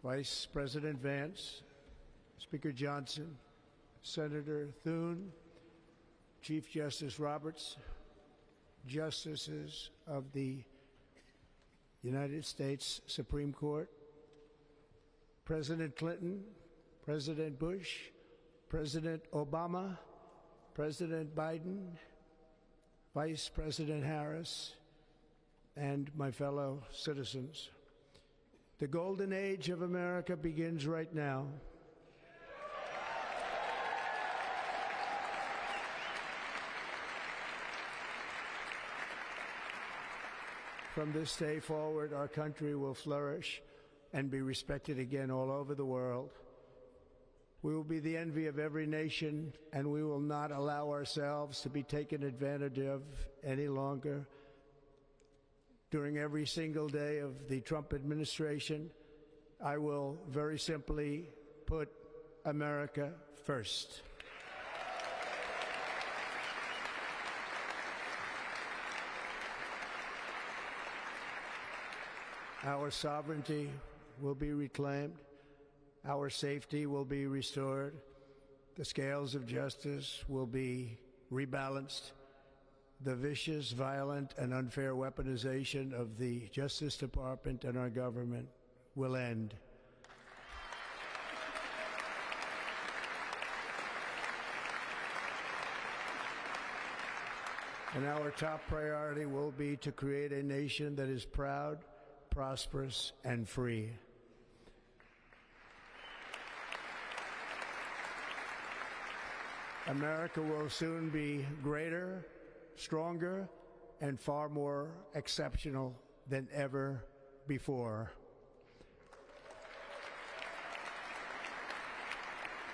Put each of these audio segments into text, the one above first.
Vice President Vance, Speaker Johnson, Senator Thune, Chief Justice Roberts, Justices of the United States Supreme Court, President Clinton, President Bush, President Obama, President Biden, Vice President Harris, and my fellow citizens. The golden age of America begins right now. From this day forward, our country will flourish and be respected again all over the world. We will be the envy of every nation, and we will not allow ourselves to be taken advantage of any longer. During every single day of the Trump administration, I will very simply put America first. Our sovereignty will be reclaimed. Our safety will be restored. The scales of justice will be rebalanced. The vicious, violent, and unfair weaponization of the Justice Department and our government will end. And our top priority will be to create a nation that is proud, prosperous, and free. America will soon be greater, stronger, and far more exceptional than ever before.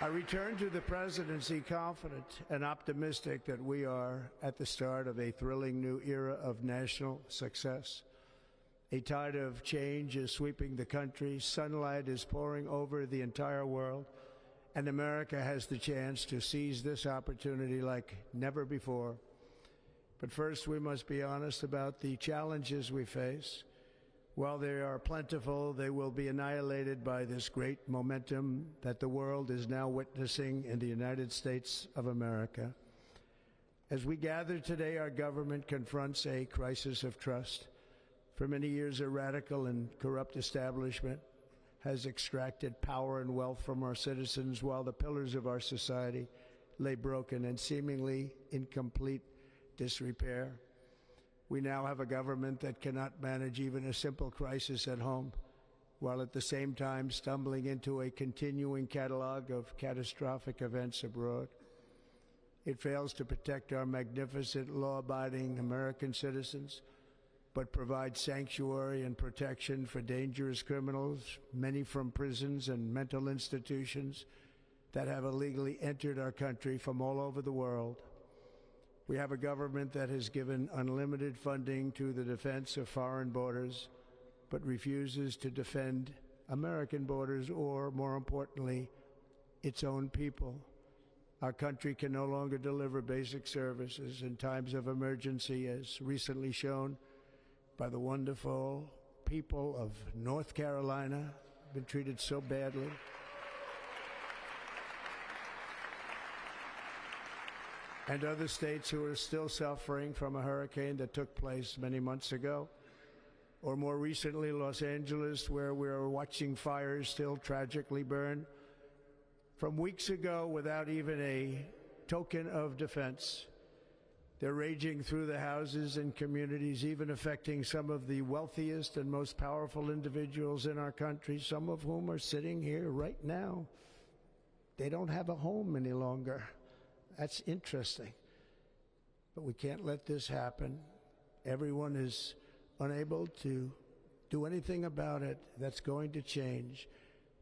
I return to the presidency confident and optimistic that we are at the start of a thrilling new era of national success. A tide of change is sweeping the country, sunlight is pouring over the entire world, and America has the chance to seize this opportunity like never before. But first, we must be honest about the challenges we face. While they are plentiful, they will be annihilated by this great momentum that the world is now witnessing in the United States of America. As we gather today, our government confronts a crisis of trust. For many years, a radical and corrupt establishment has extracted power and wealth from our citizens while the pillars of our society lay broken and seemingly in complete disrepair. We now have a government that cannot manage even a simple crisis at home, while at the same time stumbling into a continuing catalog of catastrophic events abroad. It fails to protect our magnificent, law-abiding American citizens, but provides sanctuary and protection for dangerous criminals, many from prisons and mental institutions that have illegally entered our country from all over the world. We have a government that has given unlimited funding to the defense of foreign borders, but refuses to defend American borders or, more importantly, its own people. Our country can no longer deliver basic services in times of emergency, as recently shown by the wonderful people of North Carolina, been treated so badly. And other states who are still suffering from a hurricane that took place many months ago. Or more recently, Los Angeles, where we're watching fires still tragically burn. From weeks ago, without even a token of defense, they're raging through the houses and communities, even affecting some of the wealthiest and most powerful individuals in our country, some of whom are sitting here right now. They don't have a home any longer. That's interesting. But we can't let this happen. Everyone is unable to do anything about it. That's going to change.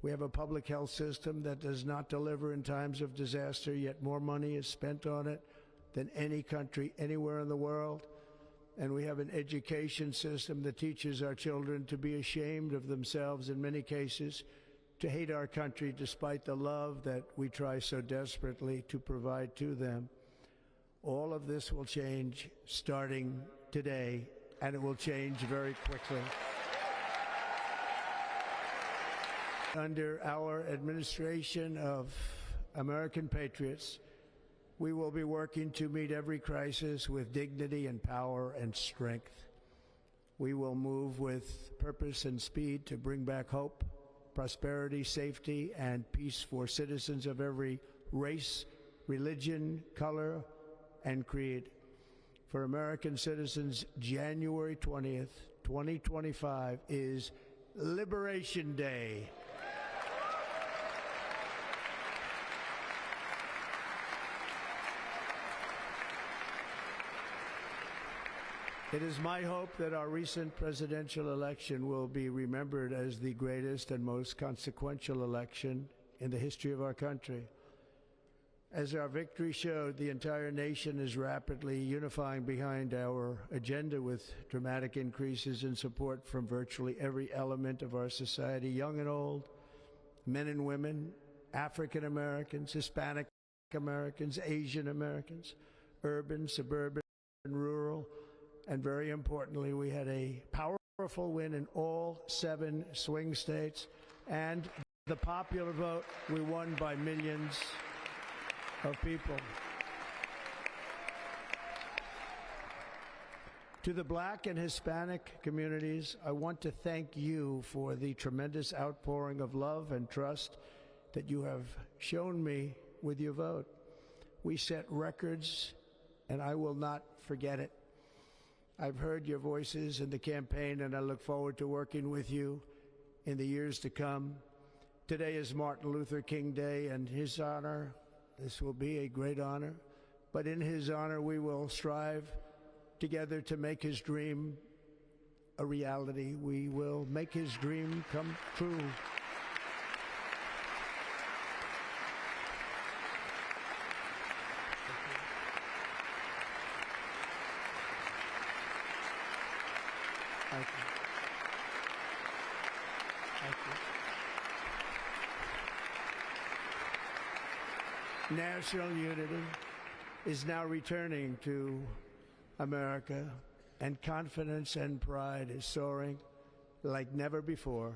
We have a public health system that does not deliver in times of disaster, yet more money is spent on it than any country anywhere in the world. And we have an education system that teaches our children to be ashamed of themselves in many cases, to hate our country despite the love that we try so desperately to provide to them. All of this will change starting today, and it will change very quickly. under our administration of American patriots, we will be working to meet every crisis with dignity and power and strength. We will move with purpose and speed to bring back hope, prosperity, safety, and peace for citizens of every race, religion, color, and creed. For American citizens, January 20th, 2025 is Liberation Day. It is my hope that our recent presidential election will be remembered as the greatest and most consequential election in the history of our country. As our victory showed, the entire nation is rapidly unifying behind our agenda with dramatic increases in support from virtually every element of our society, young and old, men and women, African Americans, Hispanic Americans, Asian Americans, urban, suburban, and rural. And very importantly, we had a powerful win in all 7 swing states. And the popular vote, we won by millions of people. To the Black and Hispanic communities, I want to thank you for the tremendous outpouring of love and trust that you have shown me with your vote. We set records, and I will not forget it. I've heard your voices in the campaign, and I look forward to working with you in the years to come. Today is Martin Luther King Day, and his honor, this will be a great honor, but in his honor we will strive together to make his dream a reality. We will make his dream come true. Thank you. Thank you. National unity is now returning to America, and confidence and pride is soaring like never before.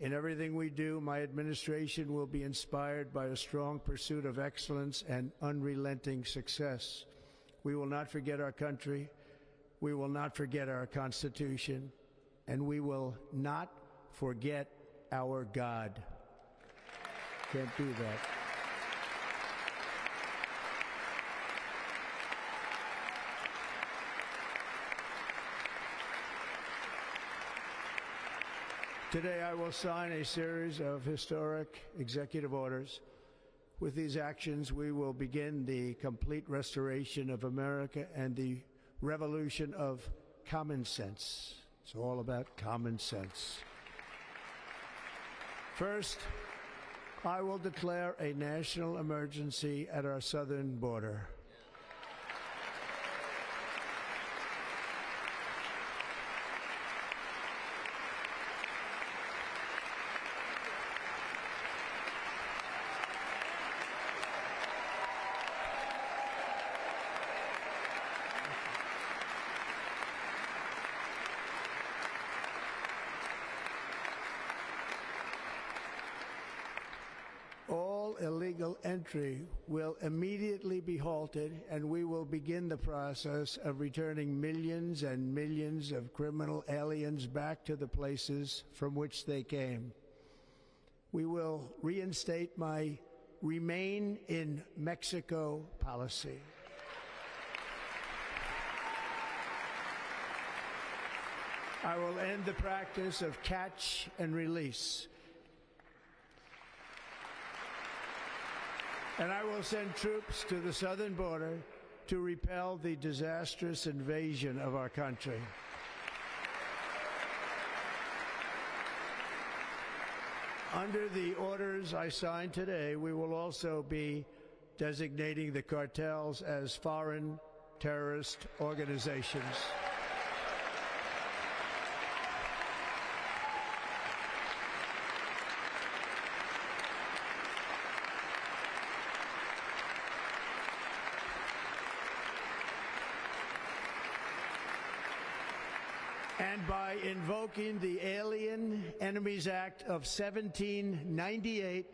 In everything we do, my administration will be inspired by a strong pursuit of excellence and unrelenting success. We will not forget our country. We will not forget our Constitution, and we will not forget our God. Can't do that. Today, I will sign a series of historic executive orders. With these actions, we will begin the complete restoration of America and the revolution of common sense. It's all about common sense. First, I will declare a national emergency at our southern border. All illegal entry will immediately be halted, and we will begin the process of returning millions and millions of criminal aliens back to the places from which they came. We will reinstate my Remain in Mexico policy. I will end the practice of catch and release. And I will send troops to the southern border to repel the disastrous invasion of our country. Under the orders I signed today, we will also be designating the cartels as foreign terrorist organizations. And by invoking the Alien Enemies Act of 1798,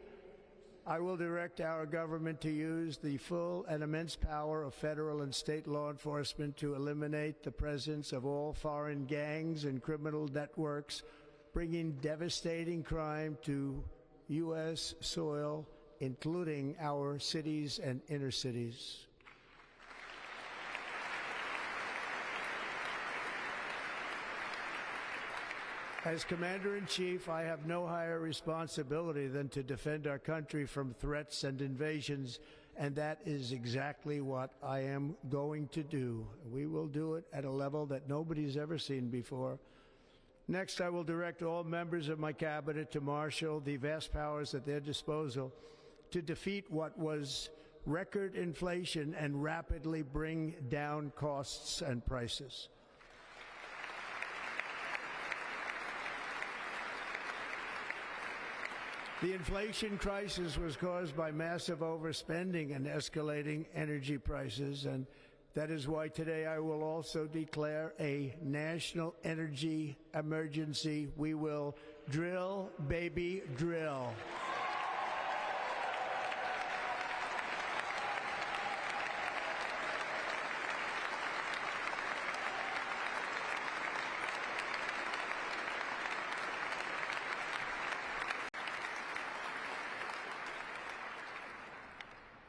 I will direct our government to use the full and immense power of federal and state law enforcement to eliminate the presence of all foreign gangs and criminal networks, bringing devastating crime to U.S. soil, including our cities and inner cities. As Commander-in-Chief, I have no higher responsibility than to defend our country from threats and invasions, and that is exactly what I am going to do. We will do it at a level that nobody's ever seen before. Next, I will direct all members of my cabinet to marshal the vast powers at their disposal to defeat what was record inflation and rapidly bring down costs and prices. The inflation crisis was caused by massive overspending and escalating energy prices, and that is why today I will also declare a national energy emergency. We will drill, baby, drill.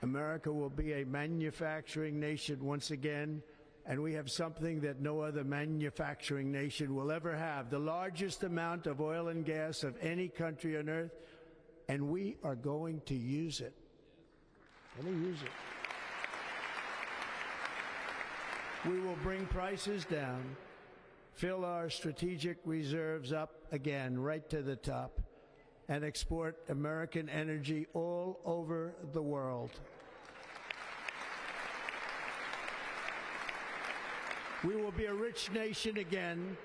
America will be a manufacturing nation once again, and we have something that no other manufacturing nation will ever have, the largest amount of oil and gas of any country on earth, and we are going to use it. We will bring prices down, fill our strategic reserves up again right to the top, and export American energy all over the world. We will be a rich nation again,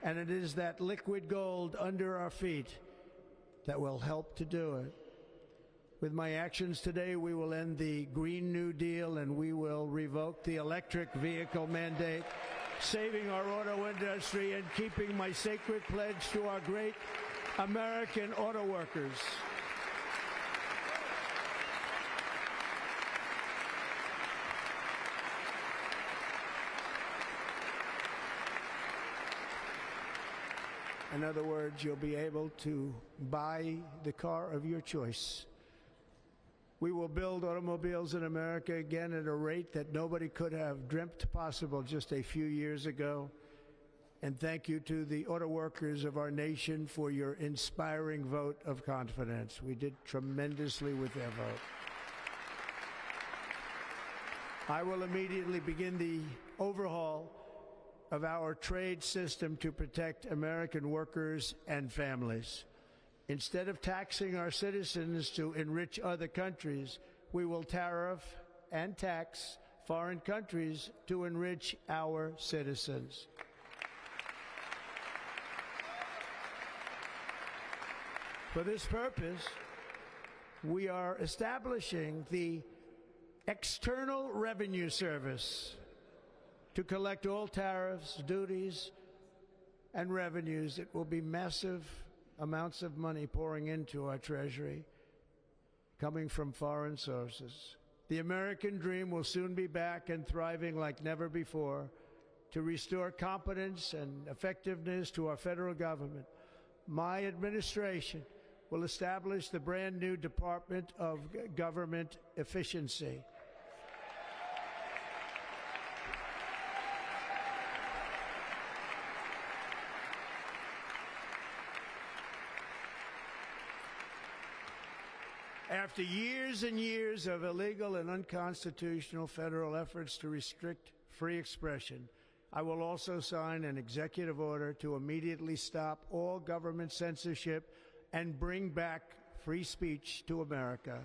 and it is that liquid gold under our feet that will help to do it. With my actions today, we will end the Green New Deal, and we will revoke the electric vehicle mandate, saving our auto industry and keeping my sacred pledge to our great American auto workers. In other words, you'll be able to buy the car of your choice. We will build automobiles in America again at a rate that nobody could have dreamt possible just a few years ago. And thank you to the auto workers of our nation for your inspiring vote of confidence. We did tremendously with their vote. I will immediately begin the overhaul of our trade system to protect American workers and families. Instead of taxing our citizens to enrich other countries, we will tariff and tax foreign countries to enrich our citizens. For this purpose, we are establishing the External Revenue Service to collect all tariffs, duties, and revenues. It will be massive amounts of money pouring into our treasury, coming from foreign sources. The American dream will soon be back and thriving like never before to restore competence and effectiveness to our federal government. My administration will establish the brand new Department of Government Efficiency. After years and years of illegal and unconstitutional federal efforts to restrict free expression, I will also sign an executive order to immediately stop all government censorship and bring back free speech to America.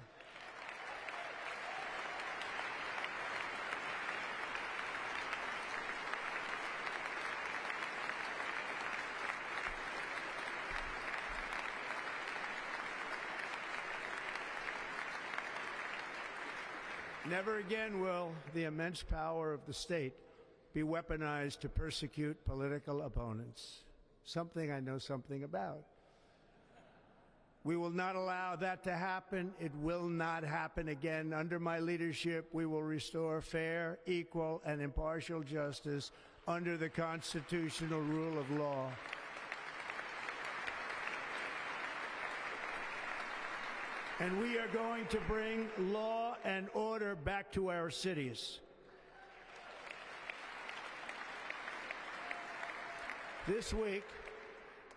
Never again will the immense power of the state be weaponized to persecute political opponents, something I know something about. We will not allow that to happen. It will not happen again. Under my leadership, we will restore fair, equal, and impartial justice under the constitutional rule of law. And we are going to bring law and order back to our cities. This week,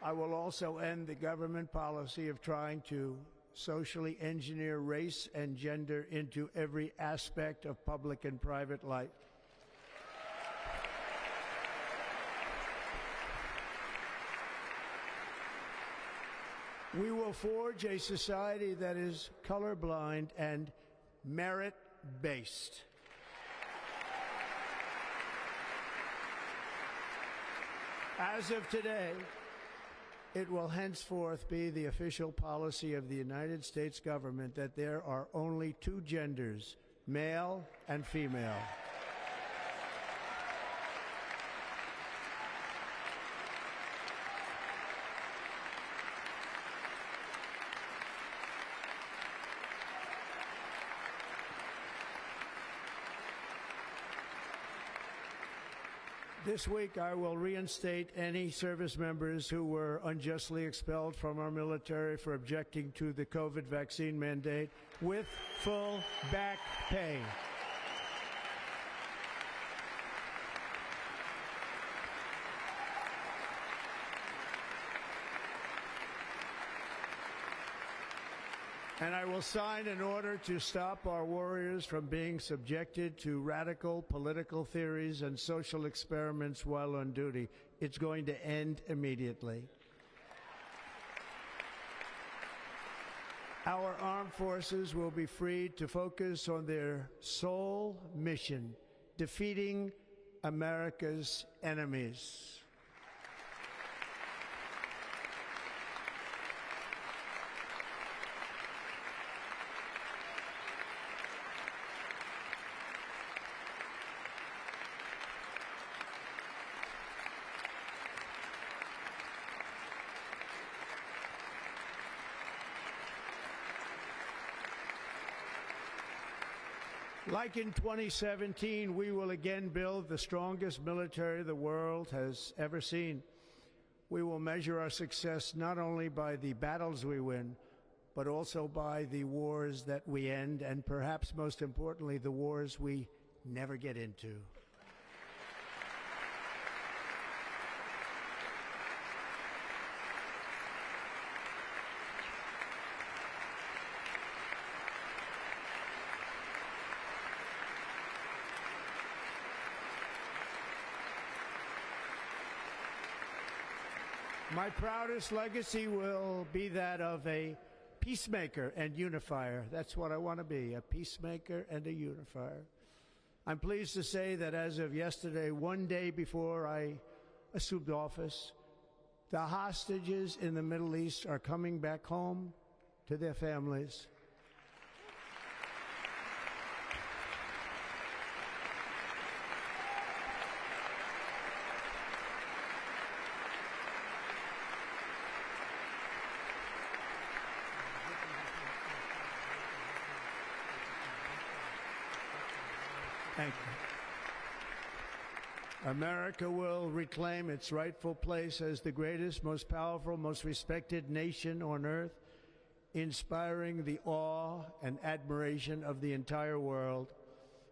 I will also end the government policy of trying to socially engineer race and gender into every aspect of public and private life. We will forge a society that is colorblind and merit-based. As of today, it will henceforth be the official policy of the United States government that there are only two genders, male and female. This week, I will reinstate any service members who were unjustly expelled from our military for objecting to the COVID vaccine mandate with full back pay. And I will sign an order to stop our warriors from being subjected to radical political theories and social experiments while on duty. It's going to end immediately. Our armed forces will be freed to focus on their sole mission, defeating America's enemies. Like in 2017, we will again build the strongest military the world has ever seen. We will measure our success not only by the battles we win, but also by the wars that we end, and perhaps most importantly, the wars we never get into. My proudest legacy will be that of a peacemaker and unifier. That's what I want to be, a peacemaker and a unifier. I'm pleased to say that as of yesterday, one day before I assumed office, the hostages in the Middle East are coming back home to their families. Thank you. America will reclaim its rightful place as the greatest, most powerful, most respected nation on earth, inspiring the awe and admiration of the entire world.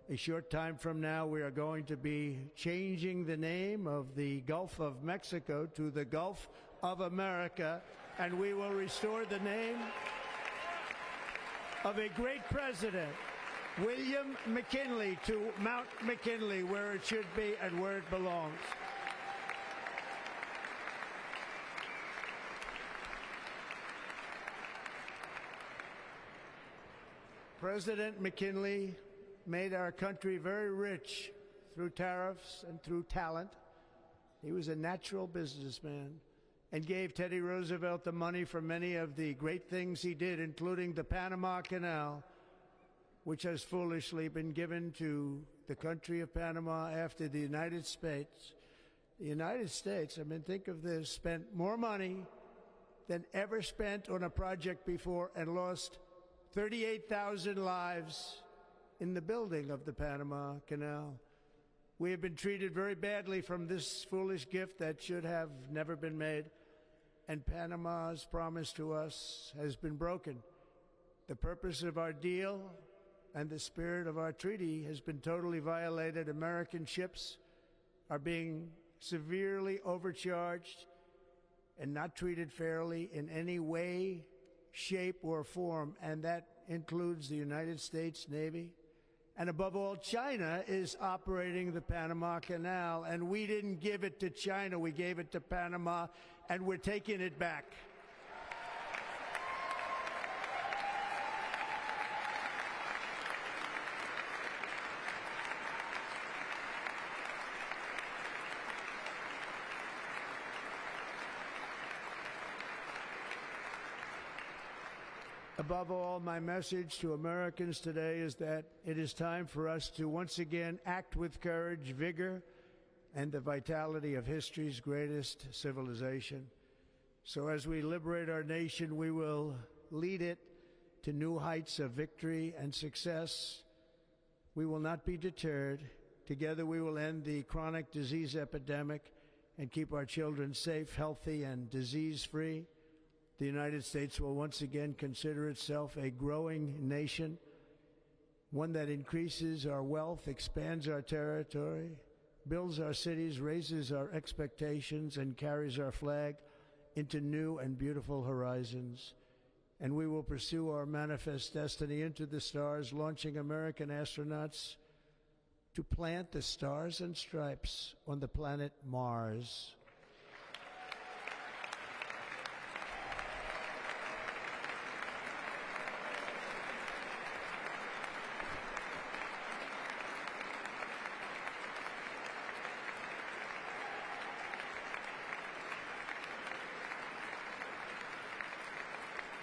A short time from now, we are going to be changing the name of the Gulf of Mexico to the Gulf of America, and we will restore the name of a great president, William McKinley, to Mount McKinley, where it should be and where it belongs. President McKinley made our country very rich through tariffs and through talent. He was a natural businessman and gave Teddy Roosevelt the money for many of the great things he did, including the Panama Canal, which has foolishly been given to the country of Panama after the United States, I mean, think of this, spent more money than ever spent on a project before and lost 38,000 lives in the building of the Panama Canal. We have been treated very badly from this foolish gift that should have never been made, and Panama's promise to us has been broken. The purpose of our deal and the spirit of our treaty has been totally violated. American ships are being severely overcharged and not treated fairly in any way, shape, or form, and that includes the United States Navy. And above all, China is operating the Panama Canal, and we didn't give it to China, we gave it to Panama, and we're taking it back. Above all, my message to Americans today is that it is time for us to once again act with courage, vigor, and the vitality of history's greatest civilization. So as we liberate our nation, we will lead it to new heights of victory and success. We will not be deterred. Together we will end the chronic disease epidemic and keep our children safe, healthy, and disease-free. The United States will once again consider itself a growing nation, one that increases our wealth, expands our territory, builds our cities, raises our expectations, and carries our flag into new and beautiful horizons. And we will pursue our manifest destiny into the stars, launching American astronauts to plant the stars and stripes on the planet Mars.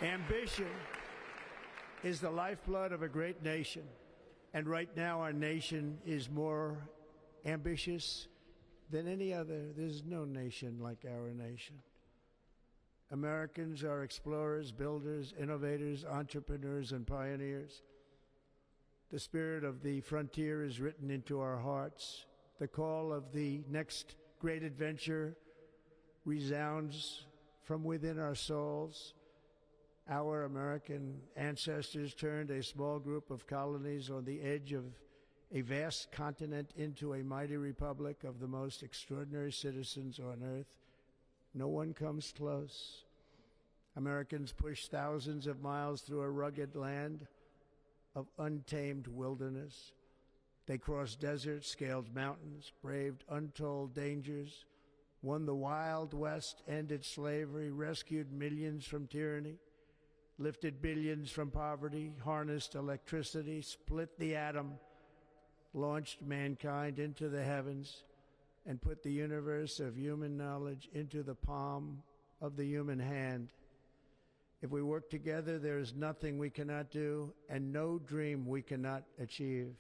Ambition is the lifeblood of a great nation, and right now our nation is more ambitious than any other. There's no nation like our nation. Americans are explorers, builders, innovators, entrepreneurs, and pioneers. The spirit of the frontier is written into our hearts. The call of the next great adventure resounds from within our souls. Our American ancestors turned a small group of colonies on the edge of a vast continent into a mighty republic of the most extraordinary citizens on earth. No one comes close. Americans pushed thousands of miles through a rugged land of untamed wilderness. They crossed deserts, scaled mountains, braved untold dangers, won the Wild West, ended slavery, rescued millions from tyranny, lifted billions from poverty, harnessed electricity, split the atom, launched mankind into the heavens, and put the universe of human knowledge into the palm of the human hand. If we work together, there is nothing we cannot do and no dream we cannot achieve.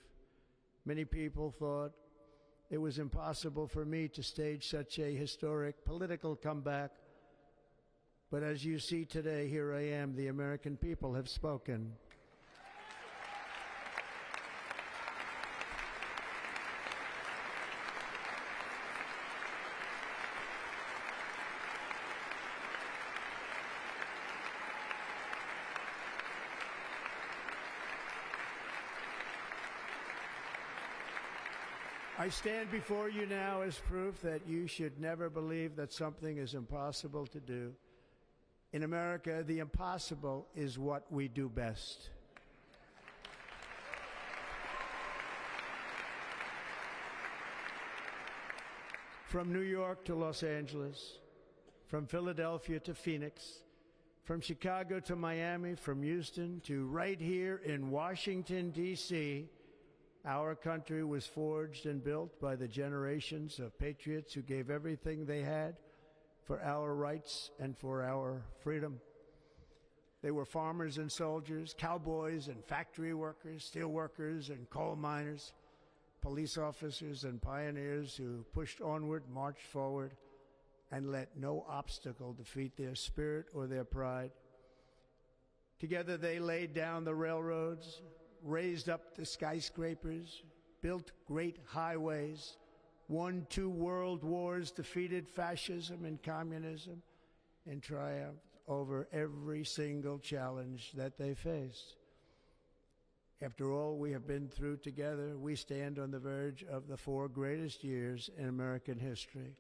Many people thought it was impossible for me to stage such a historic political comeback. But as you see today, here I am. The American people have spoken. I stand before you now as proof that you should never believe that something is impossible to do. In America, the impossible is what we do best. From New York to Los Angeles, from Philadelphia to Phoenix, from Chicago to Miami, from Houston to right here in Washington, D.C., our country was forged and built by the generations of patriots who gave everything they had for our rights and for our freedom. They were farmers and soldiers, cowboys and factory workers, steel workers and coal miners, police officers and pioneers who pushed onward, marched forward, and let no obstacle defeat their spirit or their pride. Together they laid down the railroads, raised up the skyscrapers, built great highways, won 2 world wars, defeated fascism and communism, and triumphed over every single challenge that they faced. After all we have been through together, we stand on the verge of the 4 greatest years in American history.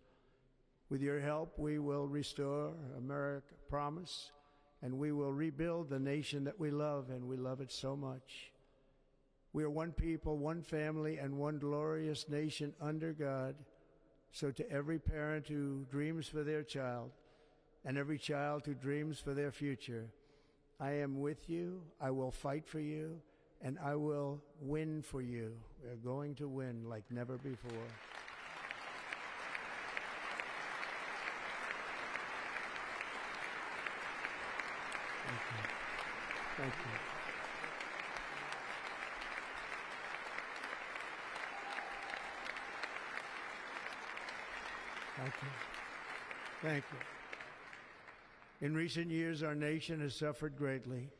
With your help, we will restore America, promise, and we will rebuild the nation that we love, and we love it so much. We are one people, one family, and one glorious nation under God. So to every parent who dreams for their child, and every child who dreams for their future, I am with you, I will fight for you, and I will win for you. We're going to win like never before. Thank you. Thank you. Thank you. Thank you. In recent years, our nation has suffered greatly,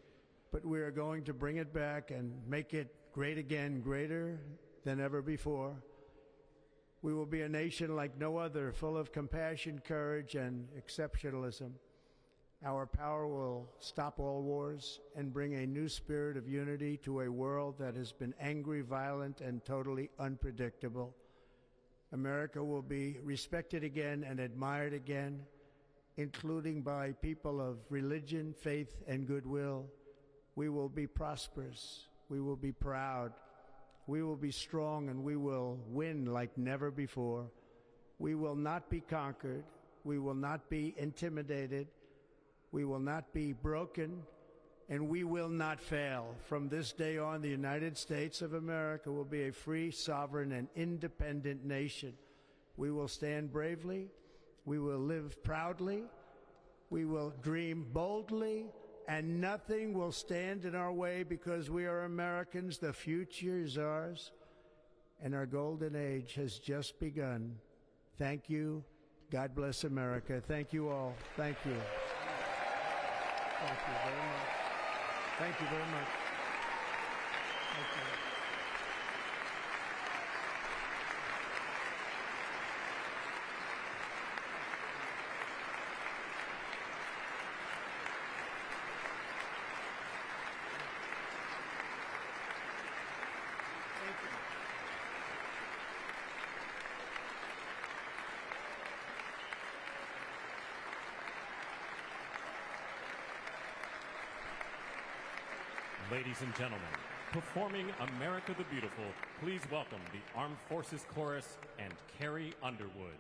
but we are going to bring it back and make it great again, greater than ever before. We will be a nation like no other, full of compassion, courage, and exceptionalism. Our power will stop all wars and bring a new spirit of unity to a world that has been angry, violent, and totally unpredictable. America will be respected again and admired again, including by people of religion, faith, and goodwill. We will be prosperous. We will be proud. We will be strong, and we will win like never before. We will not be conquered. We will not be intimidated. We will not be broken, and we will not fail. From this day on, the United States of America will be a free, sovereign, and independent nation. We will stand bravely. We will live proudly. We will dream boldly, and nothing will stand in our way because we are Americans. The future is ours, and our golden age has just begun. Thank you. God bless America. Thank you all. Thank you. Thank you very much. Thank you very much. Thank you. Ladies and gentlemen, performing America the Beautiful, please welcome the Armed Forces Chorus and Carrie Underwood.